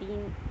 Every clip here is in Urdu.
3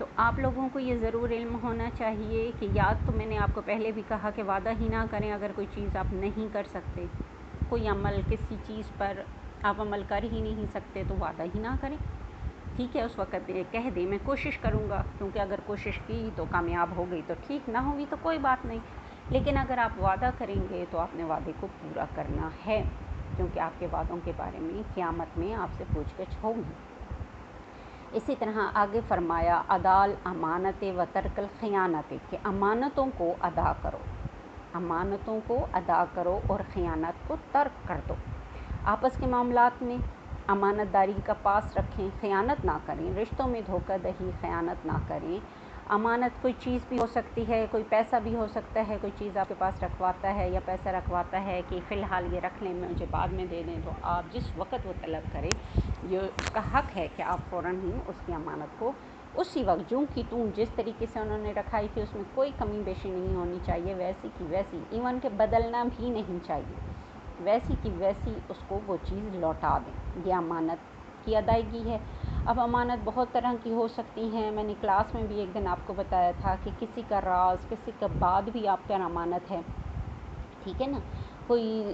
تو آپ لوگوں کو یہ ضرور علم ہونا چاہیے کہ یاد تو میں نے آپ کو پہلے بھی کہا کہ وعدہ ہی نہ کریں اگر کوئی چیز آپ نہیں کر سکتے، کوئی عمل کسی چیز پر آپ عمل کر ہی نہیں سکتے تو وعدہ ہی نہ کریں، ٹھیک ہے؟ اس وقت کہہ دیں میں کوشش کروں گا، کیونکہ اگر کوشش کی تو کامیاب ہو گئی تو ٹھیک، نہ ہوگی تو کوئی بات نہیں، لیکن اگر آپ وعدہ کریں گے تو آپ نے وعدے کو پورا کرنا ہے، کیونکہ آپ کے وعدوں کے بارے میں قیامت میں آپ سے پوچھ گچھ ہوگی۔ اسی طرح آگے فرمایا ادال امانت و ترک الخیانت، کہ امانتوں کو ادا کرو، امانتوں کو ادا کرو اور خیانت کو ترک کر دو۔ آپس کے معاملات میں امانت داری کا پاس رکھیں، خیانت نہ کریں، رشتوں میں دھوکہ دہی خیانت نہ کریں۔ امانت کوئی چیز بھی ہو سکتی ہے، کوئی پیسہ بھی ہو سکتا ہے، کوئی چیز آپ کے پاس رکھواتا ہے یا پیسہ رکھواتا ہے کہ فی الحال یہ رکھ لیں مجھے بعد میں دے دیں، تو آپ جس وقت وہ طلب کریں یہ اس کا حق ہے کہ آپ فوراً ہی اس کی امانت کو اسی وقت جوں کی توں جس طریقے سے انہوں نے رکھائی تھی اس میں کوئی کمی بیشی نہیں ہونی چاہیے، ویسی کی ویسی، ایون کہ بدلنا بھی نہیں چاہیے، ویسی کی ویسی اس کو وہ چیز لوٹا دیں، یہ امانت کی ادائیگی ہے۔ اب امانت بہت طرح کی ہو سکتی ہیں، میں نے کلاس میں بھی ایک دن آپ کو بتایا تھا کہ کسی کا راز، کسی کا بات بھی آپ پر امانت ہے، ٹھیک ہے نا؟ کوئی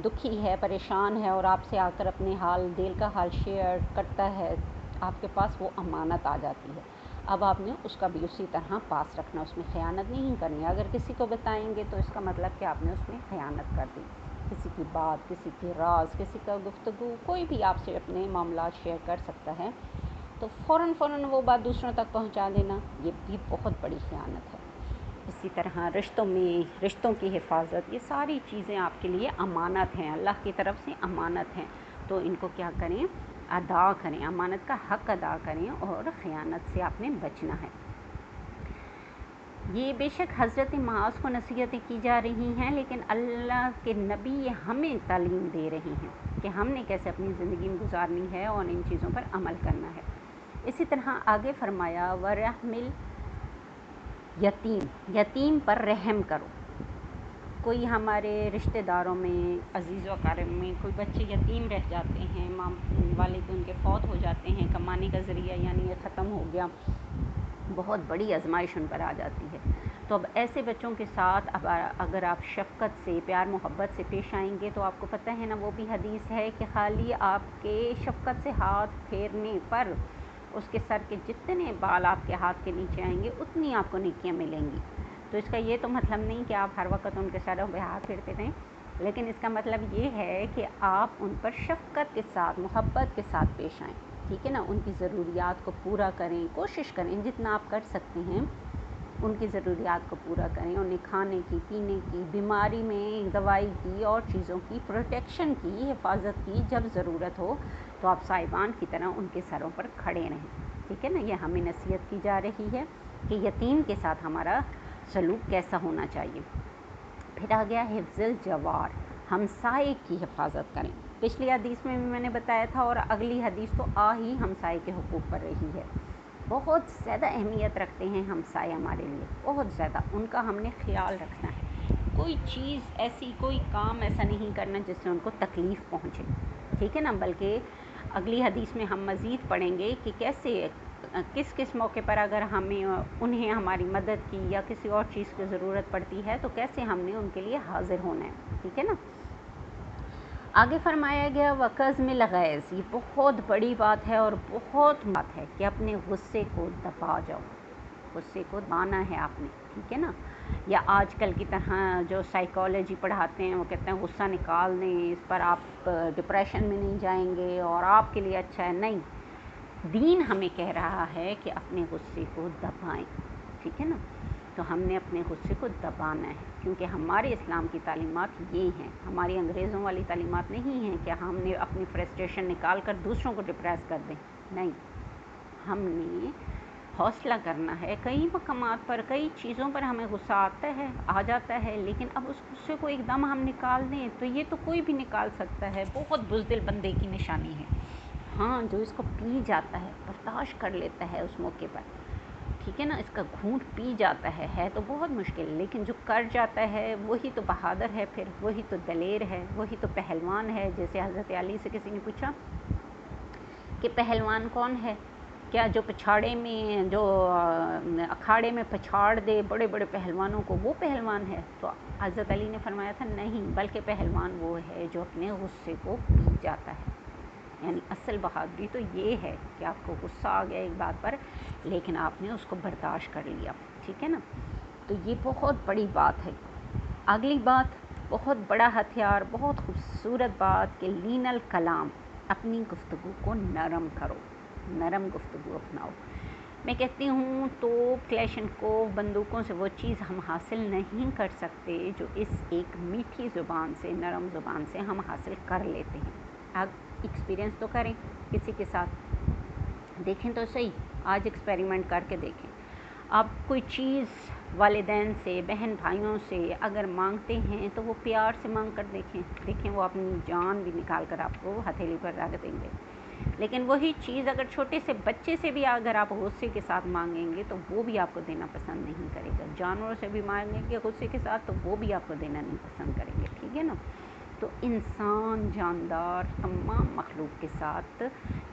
دکھی ہے، پریشان ہے اور آپ سے آ کر اپنے حال دل کا حال شیئر کرتا ہے، آپ کے پاس وہ امانت آ جاتی ہے، اب آپ نے اس کا بھی اسی طرح پاس رکھنا، اس میں خیانت نہیں کرنی۔ اگر کسی کو بتائیں گے تو اس کا مطلب کہ آپ نے اس میں خیانت کر دی، کسی کی بات، کسی کی راز، کسی کا گفتگو، کوئی بھی آپ سے اپنے معاملات شیئر کر سکتا ہے تو فوراً وہ بات دوسروں تک پہنچا دینا، یہ بھی بہت بڑی خیانت ہے۔ اسی طرح رشتوں میں رشتوں کی حفاظت، یہ ساری چیزیں آپ کے لیے امانت ہیں، اللہ کی طرف سے امانت ہیں، تو ان کو کیا کریں؟ ادا کریں، امانت کا حق ادا کریں اور خیانت سے آپ نے بچنا ہے۔ یہ بے شک حضرت معاذ کو نصیحتیں کی جا رہی ہیں، لیکن اللہ کے نبی یہ ہمیں تعلیم دے رہے ہیں کہ ہم نے کیسے اپنی زندگی میں گزارنی ہے اور ان چیزوں پر عمل کرنا ہے۔ اسی طرح آگے فرمایا وَرَحْمِ یتیم، یتیم پر رحم کرو۔ کوئی ہمارے رشتہ داروں میں، عزیز و اقارب میں کوئی بچے یتیم رہ جاتے ہیں، ماں والد ان کے فوت ہو جاتے ہیں، کمانے کا ذریعہ یعنی یہ ختم ہو گیا، بہت بڑی آزمائش ان پر آ جاتی ہے، تو اب ایسے بچوں کے ساتھ اب اگر آپ شفقت سے، پیار محبت سے پیش آئیں گے تو آپ کو پتہ ہے نا، وہ بھی حدیث ہے کہ خالی آپ کے شفقت سے ہاتھ پھیرنے پر اس کے سر کے جتنے بال آپ کے ہاتھ کے نیچے آئیں گے اتنی آپ کو نیکیاں ملیں گی۔ تو اس کا یہ تو مطلب نہیں کہ آپ ہر وقت ان کے سروں پہ ہاتھ پھیرتے رہیں، لیکن اس کا مطلب یہ ہے کہ آپ ان پر شفقت کے ساتھ، محبت کے ساتھ پیش آئیں، ٹھیک ہے نا؟ ان کی ضروریات کو پورا کریں، کوشش کریں جتنا آپ کر سکتے ہیں ان کی ضروریات کو پورا کریں، انہیں کھانے کی، پینے کی، بیماری میں دوائی کی اور چیزوں کی پروٹیکشن کی، حفاظت کی، جب ضرورت ہو تو آپ سائبان کی طرح ان کے سروں پر کھڑے رہیں، ٹھیک ہے نا؟ یہ ہمیں نصیحت کی جا رہی ہے کہ یتیم کے ساتھ ہمارا سلوک کیسا ہونا چاہیے۔ پھر آ گیا حفظ الجوار، ہمسائے کی حفاظت کریں۔ پچھلی حدیث میں بھی میں نے بتایا تھا اور اگلی حدیث تو ہی ہمسائے کے حقوق پر رہی ہے، بہت زیادہ اہمیت رکھتے ہیں ہمسائے ہمارے لیے، بہت زیادہ، ان کا ہم نے خیال رکھنا ہے، کوئی چیز ایسی، کوئی کام ایسا نہیں کرنا جس سے ان کو تکلیف پہنچے، ٹھیک ہے نا؟ بلکہ اگلی حدیث میں ہم مزید پڑھیں گے کہ کیسے کس کس موقع پر اگر ہمیں انہیں ہماری مدد کی یا کسی اور چیز کی ضرورت پڑتی ہے تو کیسے ہم نے ان کے لیے حاضر ہونا ہے، ٹھیک ہے نا؟ آگے فرمایا گیا وَقَظْمِ الْغَيْظِ، یہ بہت بڑی بات ہے اور بہت بات ہے کہ اپنے غصے کو دبا جاؤ، غصے کو دبانا ہے آپ نے، ٹھیک ہے نا؟ یا آج کل کی طرح جو سائیکالوجی پڑھاتے ہیں وہ کہتے ہیں غصہ نکال دیں، اس پر آپ ڈپریشن میں نہیں جائیں گے اور آپ کے لیے اچھا ہے، نہیں، دین ہمیں کہہ رہا ہے کہ اپنے غصے کو دبائیں، ٹھیک ہے نا؟ تو ہم نے اپنے غصے کو دبانا ہے، کیونکہ ہمارے اسلام کی تعلیمات یہ ہیں، ہماری انگریزوں والی تعلیمات نہیں ہیں کہ ہم نے اپنی فرسٹریشن نکال کر دوسروں کو ڈپریس کر دیں، نہیں، ہم نے حوصلہ کرنا ہے۔ کئی مقامات پر، کئی چیزوں پر ہمیں غصہ آ جاتا ہے، لیکن اب اس غصے کو ایک دم ہم نکال دیں تو یہ تو کوئی بھی نکال سکتا ہے، بہت بزدل بندے کی نشانی ہے، ہاں، جو اس کو پی جاتا ہے، برداشت کر لیتا ہے اس موقع پر، ٹھیک ہے نا؟ اس کا گھونٹ پی جاتا ہے تو بہت مشکل، لیکن جو کر جاتا ہے وہی تو بہادر ہے، پھر وہی تو دلیر ہے، وہی تو پہلوان ہے۔ جیسے حضرت علی سے کسی نے پوچھا کہ پہلوان کون ہے، کیا جو پچھاڑے میں جو اکھاڑے میں پچھاڑ دے بڑے بڑے پہلوانوں کو وہ پہلوان ہے؟ تو حضرت علی نے فرمایا تھا نہیں، بلکہ پہلوان وہ ہے جو اپنے غصے کو پی جاتا ہے۔ یعنی اصل بہادری تو یہ ہے کہ آپ کو غصہ آ گیا ایک بات پر، لیکن آپ نے اس کو برداشت کر لیا، ٹھیک ہے نا۔ تو یہ بہت بڑی بات ہے۔ اگلی بات، بہت بڑا ہتھیار، بہت خوبصورت بات کہ لین الکلام، اپنی گفتگو کو نرم کرو، نرم گفتگو اپناؤ۔ میں کہتی ہوں توپ کلیشنکوف بندوقوں سے وہ چیز ہم حاصل نہیں کر سکتے جو اس ایک میٹھی زبان سے، نرم زبان سے ہم حاصل کر لیتے ہیں۔ اب ایکسپیرینس تو کریں کسی کے ساتھ، دیکھیں تو صحیح، آج ایکسپیریمنٹ کر کے دیکھیں۔ آپ کوئی چیز والدین سے، بہن بھائیوں سے اگر مانگتے ہیں تو وہ پیار سے مانگ کر دیکھیں وہ اپنی جان بھی نکال کر آپ کو ہتھیلی پر رکھ دیں گے۔ لیکن وہی چیز اگر چھوٹے سے بچے سے بھی اگر آپ غصے کے ساتھ مانگیں گے تو وہ بھی آپ کو دینا پسند نہیں کرے گا۔ جانوروں سے بھی مانگیں گے غصے کے ساتھ تو وہ بھی آپ کو دینا نہیں پسند کریں گے، ٹھیک ہے نا۔ تو انسان، جاندار، تمام مخلوق کے ساتھ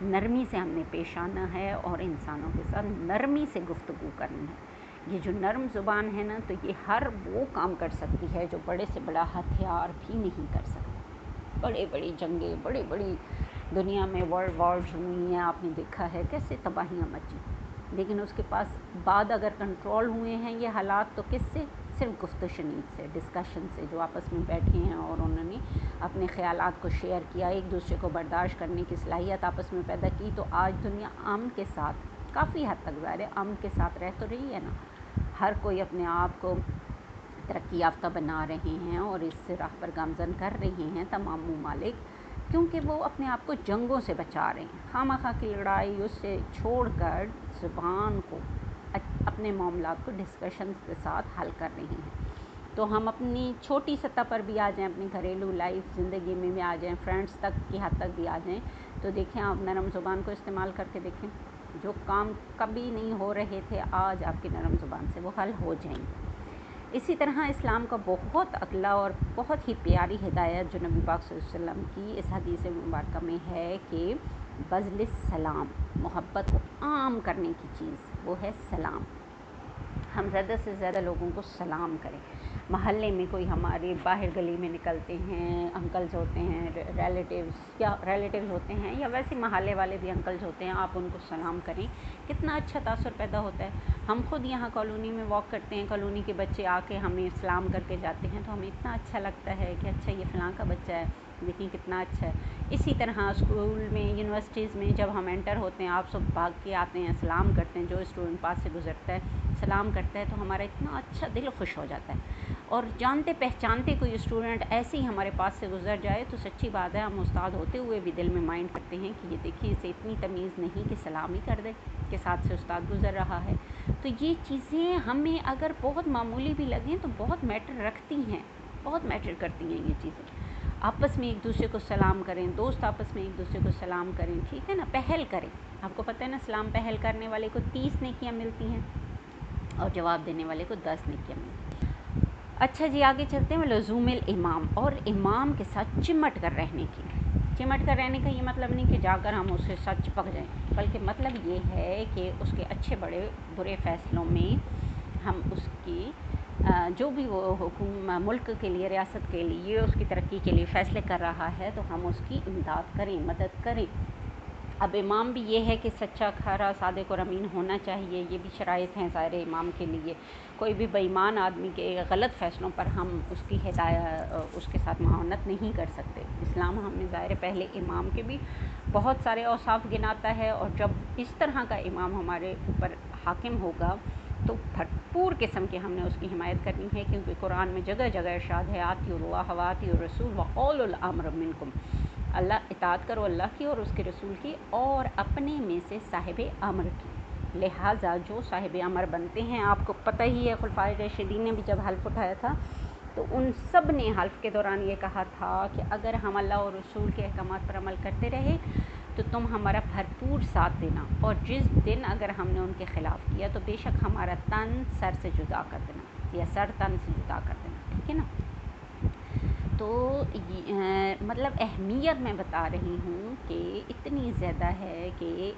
نرمی سے ہم نے پیش آنا ہے اور انسانوں کے ساتھ نرمی سے گفتگو کرنی ہے۔ یہ جو نرم زبان ہے نا، تو یہ ہر وہ کام کر سکتی ہے جو بڑے سے بڑا ہتھیار بھی نہیں کر سکتا۔ بڑے بڑی جنگیں، بڑی بڑی دنیا میں ورلڈ وارز ہوئی ہیں، آپ نے دیکھا ہے کیسے تباہیاں مچی، لیکن اس کے پاس بعد اگر کنٹرول ہوئے ہیں یہ حالات تو کس سے؟ صرف گفت و شنید سے، ڈسکشن سے، جو آپس میں بیٹھے ہیں اور انہوں نے اپنے خیالات کو شیئر کیا، ایک دوسرے کو برداشت کرنے کی صلاحیت آپس میں پیدا کی، تو آج دنیا امن کے ساتھ، کافی حد تک ظاہر ہے امن کے ساتھ رہ تو رہی ہے نا۔ ہر کوئی اپنے آپ کو ترقی یافتہ بنا رہے ہیں اور اس راہ پر گامزن کر رہے ہیں تمام ممالک، کیونکہ وہ اپنے آپ کو جنگوں سے بچا رہے ہیں، خواہ کی لڑائی اس سے چھوڑ کر زبان کو، اپنے معاملات کو ڈسکشنز کے ساتھ حل کر رہے ہیں۔ تو ہم اپنی چھوٹی سطح پر بھی آ جائیں، اپنی گھریلو لائف زندگی میں بھی آ جائیں، فرینڈس تک کی حد تک بھی آ جائیں، تو دیکھیں آپ نرم زبان کو استعمال کر کے دیکھیں، جو کام کبھی نہیں ہو رہے تھے آج آپ کی نرم زبان سے وہ حل ہو جائیں گے۔ اسی طرح اسلام کا بہت اگلا اور بہت ہی پیاری ہدایت جو نبی پاک صلی اللہ علیہ وسلم کی اس حدیث مبارکہ میں ہے کہ بذل السلام، محبت کو عام کرنے کی چیز وہ ہے سلام۔ ہم زیادہ سے زیادہ لوگوں کو سلام کریں۔ محلے میں کوئی ہمارے باہر گلی میں نکلتے ہیں، انکلز ہوتے ہیں، ریلیٹیوز ہوتے ہیں، یا ویسے محلے والے بھی انکلز ہوتے ہیں، آپ ان کو سلام کریں، کتنا اچھا تاثر پیدا ہوتا ہے۔ ہم خود یہاں کالونی میں واک کرتے ہیں، کالونی کے بچے آ کے ہمیں سلام کر کے جاتے ہیں تو ہمیں اتنا اچھا لگتا ہے کہ اچھا یہ فلاں کا بچہ ہے، دیکھیں کتنا اچھا ہے۔ اسی طرح اسکول میں، یونیورسٹیز میں جب ہم انٹر ہوتے ہیں، آپ سب بھاگ کے آتے ہیں، سلام کرتے ہیں، جو اسٹوڈنٹ پاس سے گزرتا ہے سلام کرتا ہے تو ہمارا اتنا اچھا دل خوش ہو جاتا ہے۔ اور جانتے پہچانتے کوئی اسٹوڈنٹ ایسے ہی ہمارے پاس سے گزر جائے تو سچی بات ہے ہم استاد ہوتے ہوئے بھی دل میں مائنڈ کرتے ہیں کہ یہ دیکھیں اسے اتنی تمیز نہیں کہ سلام ہی کر دے کہ ساتھ سے استاد گزر رہا ہے۔ تو یہ چیزیں ہمیں اگر بہت معمولی بھی لگیں تو بہت میٹر رکھتی ہیں، بہت میٹر کرتی ہیں یہ چیزیں۔ آپس میں ایک دوسرے کو سلام کریں، دوست آپس میں ایک دوسرے کو سلام کریں، ٹھیک ہے نا، پہل کریں۔ آپ کو پتہ ہے نا سلام پہل کرنے والے کو 30 نیکیاں ملتی ہیں اور جواب دینے والے کو 10 نیکیاں ملتی ہیں۔ اچھا جی، آگے چلتے ہیں لزوم الامام، اور امام کے ساتھ چمٹ کر رہنے کی۔ چمٹ کر رہنے کا یہ مطلب نہیں کہ جا کر ہم اس کے ساتھ چپک جائیں، بلکہ مطلب یہ ہے کہ اس کے اچھے بڑے برے فیصلوں میں ہم اس کی جو بھی وہ ملک کے لیے، ریاست کے لیے، اس کی ترقی کے لیے فیصلے کر رہا ہے تو ہم اس کی امداد کریں، مدد کریں۔ اب امام بھی یہ ہے کہ سچا، کھرا، صادق اور امین ہونا چاہیے، یہ بھی شرائط ہیں ظاہر امام کے لیے۔ کوئی بھی بے ایمان آدمی کے غلط فیصلوں پر ہم اس کی ہدایت، اس کے ساتھ معاونت نہیں کر سکتے۔ اسلام ہمیں ظاہر پہلے امام کے بھی بہت سارے اوصاف گناتا ہے، اور جب اس طرح کا امام ہمارے اوپر حاکم ہوگا تو بھرپور قسم کے ہم نے اس کی حمایت کرنی ہے، کیونکہ قرآن میں جگہ جگہ ارشاد ہے آطیعوا اللہ واطیعوا الرسول وَأُولِي الْأَمْرِ مِنکم، اللہ اطاعت کرو اللہ کی اور اس کے رسول کی اور اپنے میں سے صاحب امر کی۔ لہٰذا جو صاحب امر بنتے ہیں، آپ کو پتہ ہی ہے خلفائے راشدین نے بھی جب حلف اٹھایا تھا تو ان سب نے حلف کے دوران یہ کہا تھا کہ اگر ہم اللہ اور رسول کے احکامات پر عمل کرتے رہے تو تم ہمارا بھرپور ساتھ دینا، اور جس دن اگر ہم نے ان کے خلاف کیا تو بے شک ہمارا تن سر سے جدا کر دینا، یا سر تن سے جدا کر دینا، ٹھیک ہے نا۔ تو مطلب اہمیت میں بتا رہی ہوں کہ اتنی زیادہ ہے کہ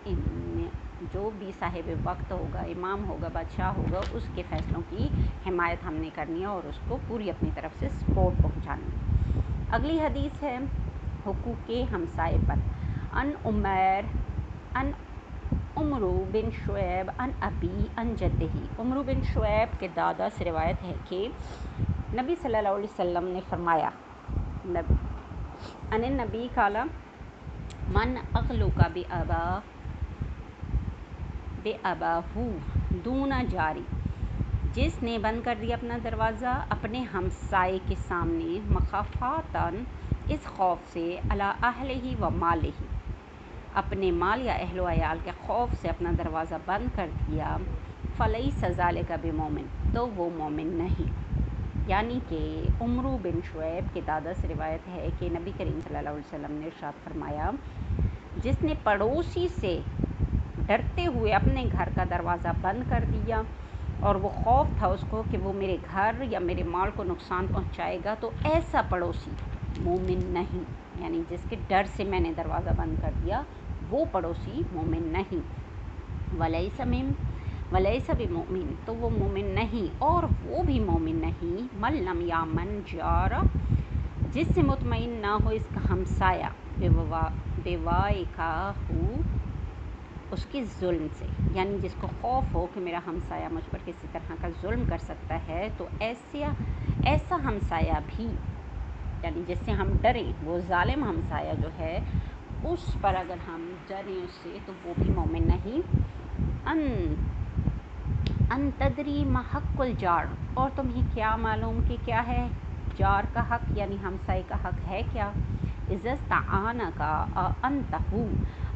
جو بھی صاحب وقت ہوگا، امام ہوگا، بادشاہ ہوگا، اس کے فیصلوں کی حمایت ہم نے کرنی ہے اور اس کو پوری اپنی طرف سے سپورٹ پہنچانی ہے۔ اگلی حدیث ہے حقوق ہمسائے پر۔ ان عمرو بن شعیب ان ابی ان جدہ، عمرو بن شعیب کے دادا سے روایت ہے کہ نبی صلی اللہ علیہ وسلم نے فرمایا، ان نبی قال من اغلق بأباہ دون جاری، جس نے بند کر دیا اپنا دروازہ اپنے ہمسائے کے سامنے مخافاتاً، اس خوف سے، علی اہلہ و مالہ، اپنے مال یا اہل و عیال کے خوف سے اپنا دروازہ بند کر دیا، فلیس ذلک بمومن، تو وہ مومن نہیں۔ یعنی کہ عمرو بن شعیب کے دادا سے روایت ہے کہ نبی کریم صلی اللہ علیہ وسلم نے ارشاد فرمایا، جس نے پڑوسی سے ڈرتے ہوئے اپنے گھر کا دروازہ بند کر دیا اور وہ خوف تھا اس کو کہ وہ میرے گھر یا میرے مال کو نقصان پہنچائے گا، تو ایسا پڑوسی مومن نہیں۔ یعنی جس کے ڈر سے میں نے دروازہ بند کر دیا، وہ پڑوسی مومن نہیں۔ ولیس بمؤمن، تو وہ مومن نہیں، اور وہ بھی مومن نہیں، من لم یامن جارہ، جس سے مطمئن نہ ہو اس کا ہمسایہ، بوائقہ، اس کے ظلم سے، یعنی جس کو خوف ہو کہ میرا ہمسایہ مجھ پر کسی طرح کا ظلم کر سکتا ہے، تو ایسا ہمسایہ بھی، یعنی جس سے ہم ڈریں، وہ ظالم ہمسایہ جو ہے اس پر اگر ہم ڈریں اس سے، تو وہ بھی مومن نہیں۔ ان تدری ما حق الجار، اور تمہیں کیا معلوم کہ کیا ہے جار کا حق، یعنی ہمسائے کا حق ہے کیا؟ اذا استعانک انتہ،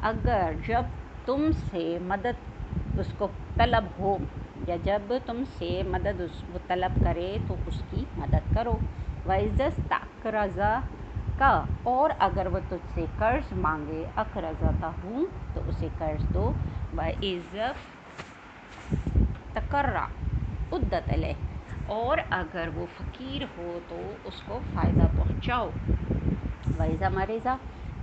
اگر جب تم سے مدد اس کو طلب ہو، یا جب تم سے مدد وہ طلب کرے تو اس کی مدد کرو۔ وَإِذَا اسْتَقْرَضَكَ، اور اگر وہ تجھ سے قرض مانگے، اقرضتہ، تو اسے قرض دو۔ وَإِذَا افتقر عُدَّتْ إِلَيْهِ، اور اگر وہ فقیر ہو تو اس کو فائدہ پہنچاؤ۔ وَإِذَا مَرِضَ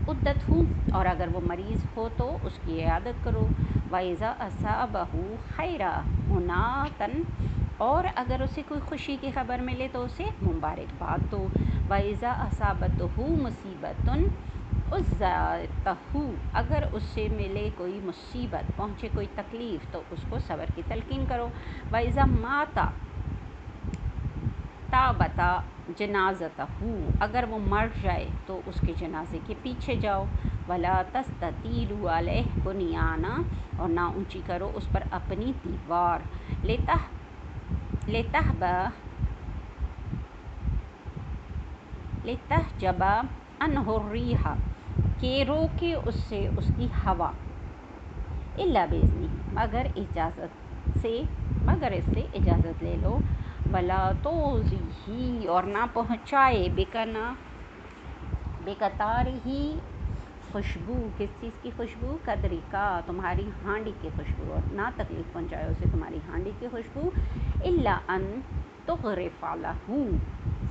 عُدَّتْهُ، اور اگر وہ مریض ہو تو اس کی عیادت کرو۔ وَإِذَا أَصَابَهُ خَيْرٌ اُنَاةً، اور اگر اسے کوئی خوشی کی خبر ملے تو اسے مبارکباد دو۔ وَإِذَا أَصَابَتْهُ مُصِیبَةٌ عُزِّرَتْهُ، اگر اسے ملے کوئی مصیبت، پہنچے کوئی تکلیف، تو اس کو صبر کی تلقین کرو۔ وَإِذَا مَاتَ تَابَتْ جَنَازَتَهُ، اگر وہ مر جائے تو اس کے جنازے کے پیچھے جاؤ۔ وَلَا تَسْتَطِيلُوا عَلَيْهِ بُنْيَانًا، اور نہ اونچی کرو اس پر اپنی دیوار۔ لِتَحْجَبَ عَنْهُ الرِّيحَ، کہ روکے اس سے اس کی ہوا۔ إِلَّا بِإِذْنِهِ، مگر اس سے اجازت لے لو۔ وَلَا تُؤْذِهِ، اور نہ پہنچائے، بِقَطَارِهِ، خوشبو، کس چیز کی خوشبو؟ قدرِکا، تمہاری ہانڈی کی خوشبو، اور نہ تکلیف پہنچائے اسے تمہاری ہانڈی کی خوشبو۔ إِلَّا أَن تُغْرِفَ لَهُ،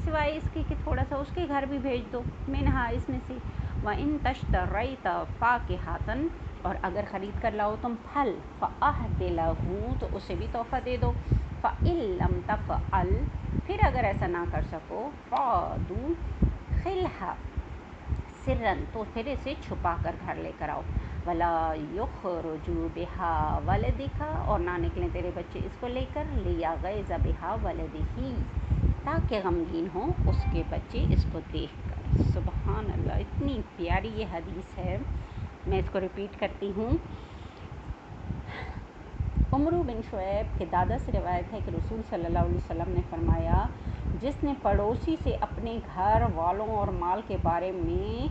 سوائے اس کے کہ تھوڑا سا اس کے گھر بھی بھیج دو، منہا، اس میں سے۔ وَإِن تَشْتَرَيْتَ فَاكِهَةً، اور اگر خرید کر لاؤ تم پھل، فَأَهْدِ لَهُ، تو اسے بھی تحفہ دے دو۔ فَإِن لَمْ تَفْعَلْ، پھر اگر ایسا نہ کر سکو، فَأَدْخِلْهَا سِرًّا، تو پھر اسے چھپا کر گھر لے کر آؤ۔ وَلَا يَخْرُجُ بِهَا وَلَدُكَ، اور نہ نکلیں تیرے بچے اس کو لے کر، لِيَغِيظَ بِهَا وَلَدُهُ، تاکہ غمگین ہوں اس کے بچے اس کو دیکھ کر۔ سبحان اللہ، اتنی پیاری یہ حدیث ہے، میں اس کو ریپیٹ کرتی ہوں۔ عمرو بن شعیب کے دادا سے روایت ہے کہ رسول صلی اللہ علیہ وسلم نے فرمایا، جس نے پڑوسی سے اپنے گھر والوں اور مال کے بارے میں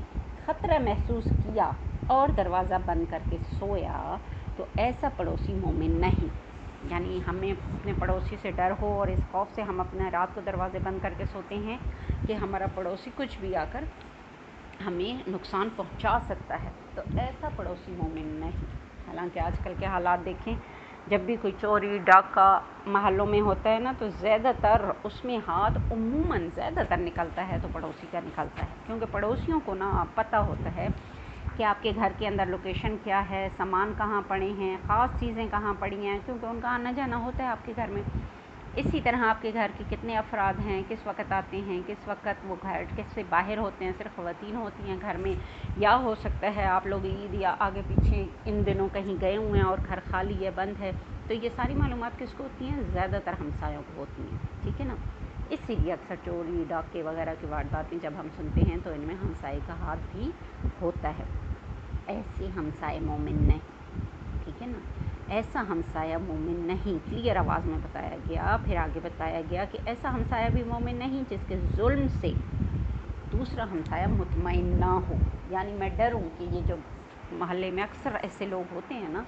خطرہ محسوس کیا اور دروازہ بند کر کے سویا، تو ایسا پڑوسی مومن نہیں۔ یعنی ہمیں اپنے پڑوسی سے ڈر ہو اور اس خوف سے ہم اپنے رات کو دروازے بند کر کے سوتے ہیں کہ ہمارا پڑوسی کچھ بھی آ کر ہمیں نقصان پہنچا سکتا ہے، تو ایسا پڑوسی مومن نہیں۔ حالانکہ آج کل کے حالات دیکھیں، جب بھی کوئی چوری ڈاکہ محلوں میں ہوتا ہے نا، تو زیادہ تر اس میں ہاتھ عموماً زیادہ تر نکلتا ہے تو پڑوسی کا نکلتا ہے، کیونکہ پڑوسیوں کو نا پتہ ہوتا ہے کہ آپ کے گھر کے اندر لوکیشن کیا ہے، سامان کہاں پڑے ہیں، خاص چیزیں کہاں پڑی ہیں، کیونکہ ان کا آنا جانا ہوتا ہے آپ کے گھر میں۔ اسی طرح آپ کے گھر کے کتنے افراد ہیں، کس وقت آتے ہیں، کس وقت وہ گھر کس سے باہر ہوتے ہیں، صرف خواتین ہوتی ہیں گھر میں، یا ہو سکتا ہے آپ لوگ عید یا آگے پیچھے ان دنوں کہیں گئے ہوئے ہیں اور گھر خالی ہے، بند ہے۔ تو یہ ساری معلومات کس کو ہوتی ہیں؟ زیادہ تر ہمسایوں کو ہوتی ہیں، ٹھیک ہے نا۔ اسی لیے اکثر چوری ڈاکے وغیرہ کی وارداتیں جب ہم سنتے ہیں تو ان میں ہمسائے کا ہاتھ بھی ہوتا ہے۔ ایسے ہمسائے مومن نہیں، ٹھیک ہے نا، ایسا ہمسایہ مومن نہیں، کلیئر آواز میں بتایا گیا۔ پھر آگے بتایا گیا کہ ایسا ہمسایہ بھی مومن نہیں جس کے ظلم سے دوسرا ہمسایہ مطمئن نہ ہو، یعنی میں ڈروں کہ یہ جو محلے میں اکثر ایسے لوگ ہوتے ہیں نا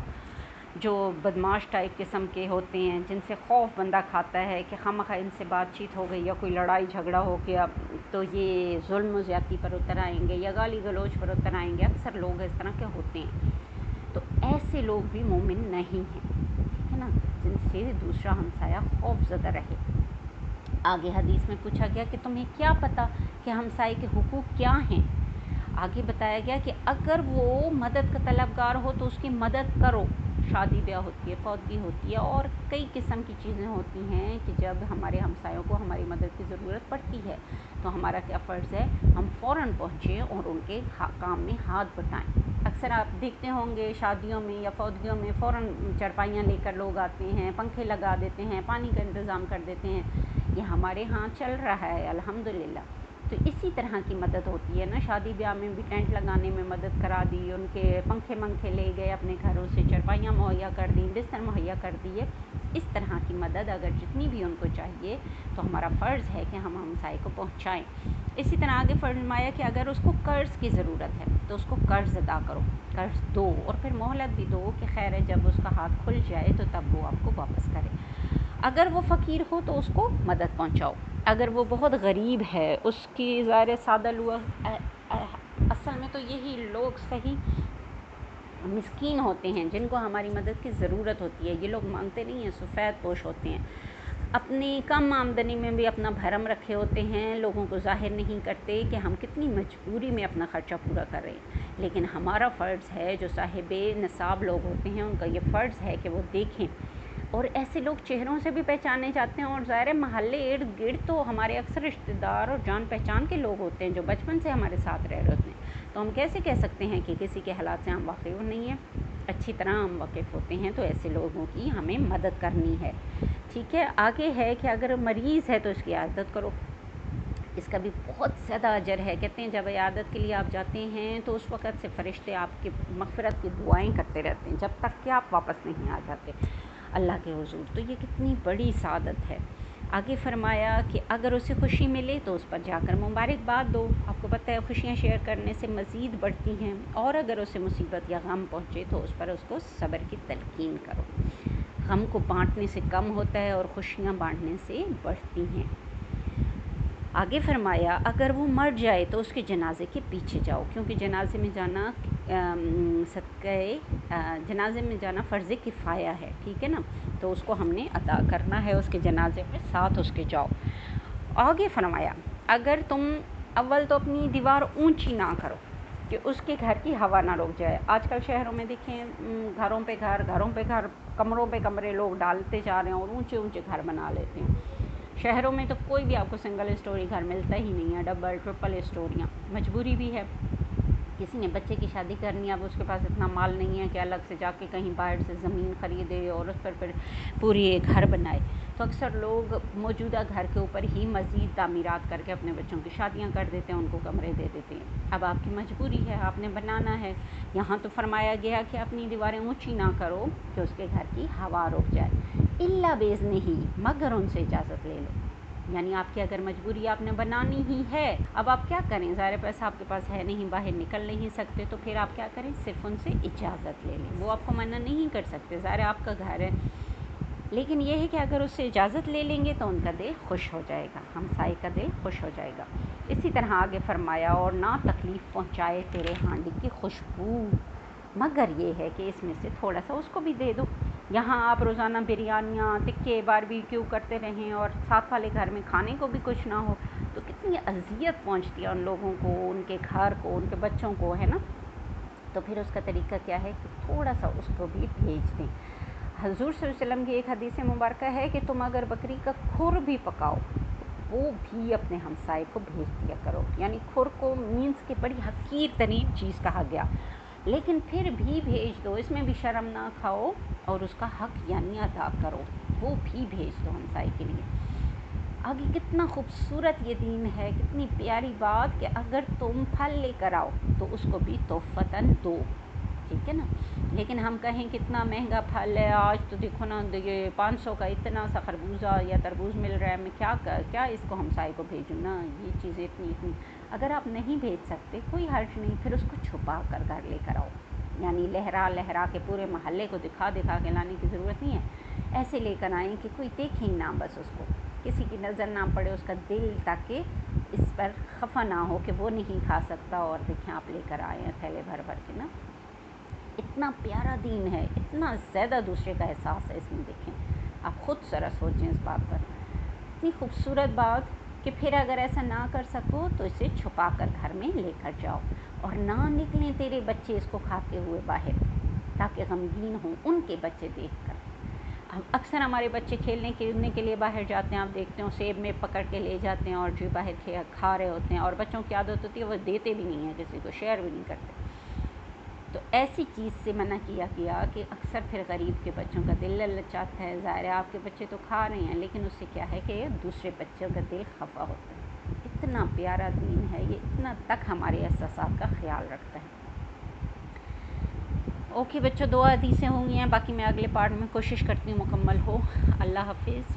جو بدماش ٹائپ قسم کے ہوتے ہیں، جن سے خوف بندہ کھاتا ہے کہ خواہ ان سے بات چیت ہو گئی یا کوئی لڑائی جھگڑا ہو گیا تو یہ ظلم و زیادتی پر اتر آئیں گے یا گالی گلوچ پر اتر آئیں گے، اکثر لوگ اس طرح کے ہوتے ہیں۔ تو ایسے لوگ بھی مومن نہیں ہیں، ٹھیک ہے نا، جن سے دوسرا ہمسایہ خوف زدہ رہے۔ آگے حدیث میں پوچھا گیا کہ تمہیں کیا پتہ کہ ہمسائے کے حقوق کیا ہیں؟ آگے بتایا گیا کہ اگر وہ مدد کا طلبگار ہو تو اس کی مدد کرو۔ شادی بیاہ ہوتی ہے، فوتگی ہوتی ہے اور کئی قسم کی چیزیں ہوتی ہیں کہ جب ہمارے ہمسایوں کو ہماری مدد کی ضرورت پڑتی ہے تو ہمارا کیا فرض ہے؟ ہم فوراً پہنچیں اور ان کے کام میں ہاتھ بٹائیں۔ اکثر آپ دیکھتے ہوں گے شادیوں میں یا فوتگیوں میں فوراً چرپائیاں لے کر لوگ آتے ہیں، پنکھے لگا دیتے ہیں، پانی کا انتظام کر دیتے ہیں۔ یہ ہمارے ہاں چل رہا ہے الحمدللہ۔ تو اسی طرح کی مدد ہوتی ہے نا، شادی بیاہ میں بھی ٹینٹ لگانے میں مدد کرا دی، ان کے پنکھے لے گئے اپنے گھروں سے، چرپائیاں مہیا کر دیں، بستر مہیا کر دیے۔ اس طرح کی مدد اگر جتنی بھی ان کو چاہیے تو ہمارا فرض ہے کہ ہم ہمسائے کو پہنچائیں۔ اسی طرح آگے فرمایا کہ اگر اس کو قرض کی ضرورت ہے تو اس کو قرض ادا کرو، قرض دو، اور پھر مہلت بھی دو کہ خیر ہے جب اس کا ہاتھ کھل جائے تو تب وہ آپ کو واپس کرے۔ اگر وہ فقیر ہو تو اس کو مدد پہنچاؤ، اگر وہ بہت غریب ہے، اس کی ظاہر سادہ لوگ اصل میں تو یہی لوگ صحیح مسکین ہوتے ہیں جن کو ہماری مدد کی ضرورت ہوتی ہے۔ یہ لوگ مانگتے نہیں ہیں، سفید پوش ہوتے ہیں، اپنی کم آمدنی میں بھی اپنا بھرم رکھے ہوتے ہیں، لوگوں کو ظاہر نہیں کرتے کہ ہم کتنی مجبوری میں اپنا خرچہ پورا کر رہے ہیں۔ لیکن ہمارا فرض ہے، جو صاحب نصاب لوگ ہوتے ہیں ان کا یہ فرض ہے کہ وہ دیکھیں، اور ایسے لوگ چہروں سے بھی پہچانے جاتے ہیں، اور ظاہر محلے ارد گرد تو ہمارے اکثر رشتہ دار اور جان پہچان کے لوگ ہوتے ہیں جو بچپن سے ہمارے ساتھ رہ رہے ہوتے ہیں۔ تو ہم کیسے کہہ سکتے ہیں کہ کسی کے حالات سے ہم واقف نہیں ہیں؟ اچھی طرح ہم واقف ہوتے ہیں، تو ایسے لوگوں کی ہمیں مدد کرنی ہے، ٹھیک ہے۔ آگے ہے کہ اگر مریض ہے تو اس کی عیادت کرو، اس کا بھی بہت زیادہ اجر ہے۔ کہتے ہیں جب عیادت کے لیے آپ جاتے ہیں تو اس وقت سے فرشتے آپ کی مغفرت کی دعائیں کرتے رہتے ہیں جب تک کہ آپ واپس نہیں آ جاتے اللہ کے حضور۔ تو یہ کتنی بڑی سعادت ہے۔ آگے فرمایا کہ اگر اسے خوشی ملے تو اس پر جا کر مبارکباد دو، آپ کو پتہ ہے خوشیاں شیئر کرنے سے مزید بڑھتی ہیں، اور اگر اسے مصیبت یا غم پہنچے تو اس پر اس کو صبر کی تلقین کرو۔ غم کو بانٹنے سے کم ہوتا ہے اور خوشیاں بانٹنے سے بڑھتی ہیں۔ آگے فرمایا اگر وہ مر جائے تو اس کے جنازے کے پیچھے جاؤ، کیونکہ جنازے میں جانا جنازے میں جانا فرض کفایہ ہے، ٹھیک ہے نا، تو اس کو ہم نے ادا کرنا ہے، اس کے جنازے میں ساتھ اس کے جاؤ۔ آگے فرمایا اگر تم اول تو اپنی دیوار اونچی نہ کرو کہ اس کے گھر کی ہوا نہ رک جائے۔ آج کل شہروں میں دیکھیں گھروں پہ گھر، کمروں پہ کمرے لوگ ڈالتے جا رہے ہیں اور اونچے اونچے گھر بنا لیتے ہیں۔ شہروں میں تو کوئی بھی آپ کو سنگل اسٹوری گھر ملتا ہی نہیں ہے، ڈبل ٹرپل اسٹوریاں، مجبوری بھی ہے، کسی نے بچے کی شادی کرنی ہے، اب اس کے پاس اتنا مال نہیں ہے کہ الگ سے جا کے کہیں باہر سے زمین خریدے اور اس پر پھر پوری ایک گھر بنائے، تو اکثر لوگ موجودہ گھر کے اوپر ہی مزید تعمیرات کر کے اپنے بچوں کی شادیاں کر دیتے ہیں، ان کو کمرے دے دیتے ہیں۔ اب آپ کی مجبوری ہے، آپ نے بنانا ہے۔ یہاں تو فرمایا گیا کہ اپنی دیواریں اونچی نہ کرو کہ اس کے گھر کی ہوا رک جائے، الا باذنہ، مگر ان سے اجازت لے لو۔ یعنی آپ کی اگر مجبوری آپ نے بنانی ہی ہے، اب آپ کیا کریں، ظاہر پیسہ آپ کے پاس ہے نہیں، باہر نکل نہیں سکتے، تو پھر آپ کیا کریں، صرف ان سے اجازت لے لیں، وہ آپ کو منع نہیں کر سکتے، ظاہر آپ کا گھر ہے، لیکن یہ ہے کہ اگر اس سے اجازت لے لیں گے تو ان کا دل خوش ہو جائے گا، ہمسائے کا دل خوش ہو جائے گا۔ اسی طرح آگے فرمایا اور نہ تکلیف پہنچائے تیرے ہانڈی کی خوشبو، مگر یہ ہے کہ اس میں سے تھوڑا سا اس کو بھی دے دو۔ یہاں آپ روزانہ بریانیاں، ٹکے، باربیکیو کرتے رہیں اور ساتھ والے گھر میں کھانے کو بھی کچھ نہ ہو تو کتنی اذیت پہنچتی ہے ان لوگوں کو، ان کے گھر کو، ان کے بچوں کو، ہے نا۔ تو پھر اس کا طریقہ کیا ہے کہ تھوڑا سا اس کو بھی بھیج دیں۔ حضور صلی اللہ علیہ وسلم کی ایک حدیث مبارکہ ہے کہ تم اگر بکری کا کھر بھی پکاؤ وہ بھی اپنے ہمسائے کو بھیج دیا کرو، یعنی کھر کو مینس کہ بڑی حقیر ترین چیز کہا گیا، لیکن پھر بھی بھیج دو، اس میں بھی شرم نہ کھاؤ اور اس کا حق یعنی ادا کرو، وہ بھی بھیج دو ہمسائے کے لیے۔ آگے کتنا خوبصورت یہ دین ہے، کتنی پیاری بات کہ اگر تم پھل لے کر آؤ تو اس کو بھی تحفتاً دو، ٹھیک ہے نا۔ لیکن ہم کہیں کتنا مہنگا پھل ہے، آج تو دیکھو نا یہ 500 کا اتنا سا خربوزہ یا تربوز مل رہا ہے، میں کیا اس کو ہمسائے کو بھیجوں نا، یہ چیزیں اتنی اگر آپ نہیں بھیج سکتے کوئی حرج نہیں، پھر اس کو چھپا کر گھر لے کر آؤ، یعنی لہرا کے پورے محلے کو دکھا کے لانے کی ضرورت نہیں ہے، ایسے لے کر آئیں کہ کوئی دیکھے ہی نہ، بس اس کو کسی کی نظر نہ پڑے، اس کا دل تاکہ اس پر خفا نہ ہو کہ وہ نہیں کھا سکتا، اور دیکھیں آپ لے کر آئے ہیں تھیلے بھر کے نا۔ اتنا پیارا دین ہے، اتنا زیادہ دوسرے کا احساس ہے اس میں، دیکھیں آپ خود ذرا سوچیں اس بات پر، اتنی خوبصورت بات کہ پھر اگر ایسا نہ کر سکو تو اسے چھپا کر گھر میں لے کر جاؤ، اور نہ نکلیں تیرے بچے اس کو کھاتے ہوئے باہر، تاکہ غمگین ہوں ان کے بچے دیکھ کر۔ اکثر ہمارے بچے کھیلنے کودنے کے لیے باہر جاتے ہیں، آپ دیکھتے ہو سیب میں پکڑ کے لے جاتے ہیں اور جو باہر کھا رہے ہوتے ہیں، اور بچوں کی عادت ہوتی ہے وہ دیتے بھی نہیں ہیں، کسی کو شیئر بھی نہیں کرتے، تو ایسی چیز سے منع کیا گیا کہ اکثر پھر غریب کے بچوں کا دل للچاتا ہے، ظاہر ہے آپ کے بچے تو کھا رہے ہیں لیکن اس سے کیا ہے کہ دوسرے بچوں کا دل خفا ہوتا ہے۔ اتنا پیارا دین ہے یہ، اتنا تک ہمارے احساسات کا خیال رکھتا ہے۔ اوکے بچوں، 2 حدیثیں ہوں گی ہیں، باقی میں اگلے پارٹ میں کوشش کرتی ہوں مکمل ہو۔ اللہ حافظ۔